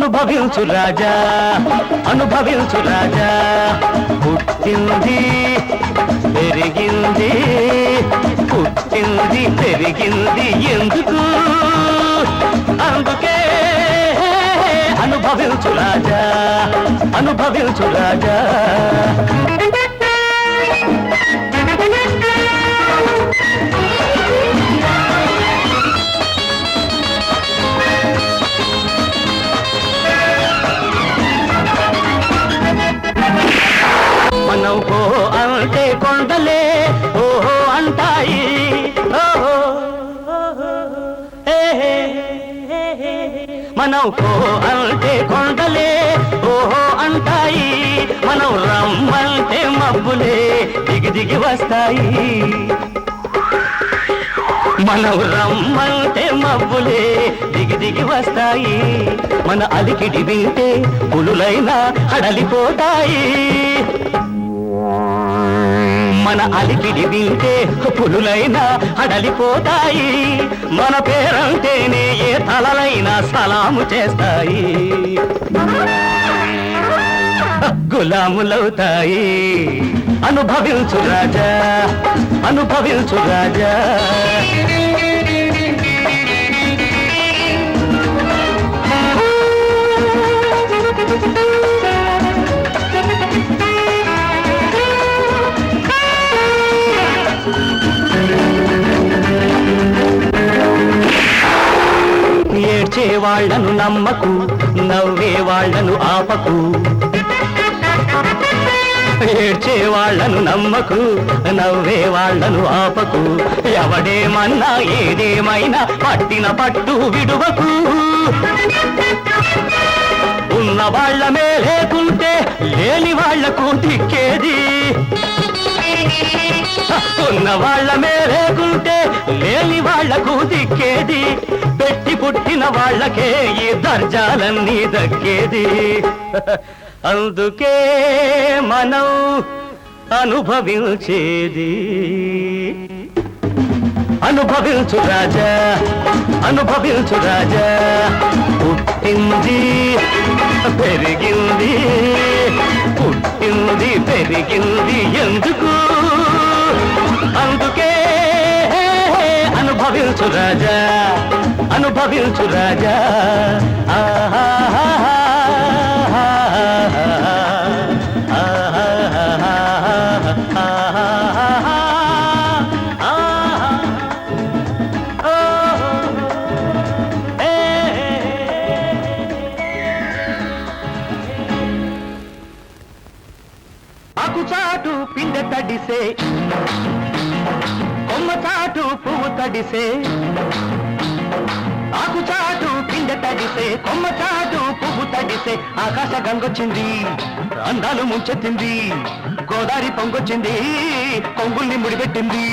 అనుభవించు రాజా అనుభవించు రాజా పుట్టింది పెరిగింది పుట్టింది పెరిగింది ఎందుకు అందుకే అనుభవించు రాజా అనుభవించు రాజా మనం ఓ అంటే కొండలే ఓహో అంటాయి ఓహో మనం ఓ అంటే కొండలే ఓహో అంటాయి మనం రమ్మంటే మబ్బులే దిగి దిగి వస్తాయి మనం రమ్మంటే మబ్బులే దిగి దిగి వస్తాయి మన అలికిడి వింటే పులులైనా హడలిపోతాయి మన అలికిడి వింటే పులులైనా హడలిపోతాయి మన పేరంటేనే ఏ తలలైనా సలాము చేస్తాయి గులాములవుతాయి అనుభవించు రాజా అనుభవించు రాజా ఏడ్చే వాళ్లను నమ్మకు నవ్వే వాళ్లను ఆపకు ఏడ్చే వాళ్లను నమ్మకు నవ్వే వాళ్లను ఆపకు ఎవడేమన్నా ఏదేమైనా పట్టిన పట్టు విడువకు ఉన్న వాళ్లమే లేకుంటే లేని వాళ్లకు దిక్కేది ఉన్న వాళ్లమే లేకుంటే లేని వాళ్లకు దిక్కేది పెట్టి పుట్టిన వాళ్లకే ఈ దర్జాలన్నీ దక్కేది అందుకే మనం అనుభవించేది అనుభవించు రాజా అనుభవించు రాజా పుట్టింది పెరిగింది పుట్టింది పెరిగింది ఎందుకు అందుకే అనుభవించు రాజా అనుభవించు రాజా ఆహా ఆకుచాటు పిందె తడిసే కొమ్మ చాటు పువ్వు తడిసే ఆకుచాటు పిందె తడిసే కొమ్మ చాటు పువ్వు తడిసే ఆకాశ గంగొచ్చింది అందాలు ముంచెత్తింది గోదారి పొంగొచ్చింది కొంగుల్ని ముడిపెట్టింది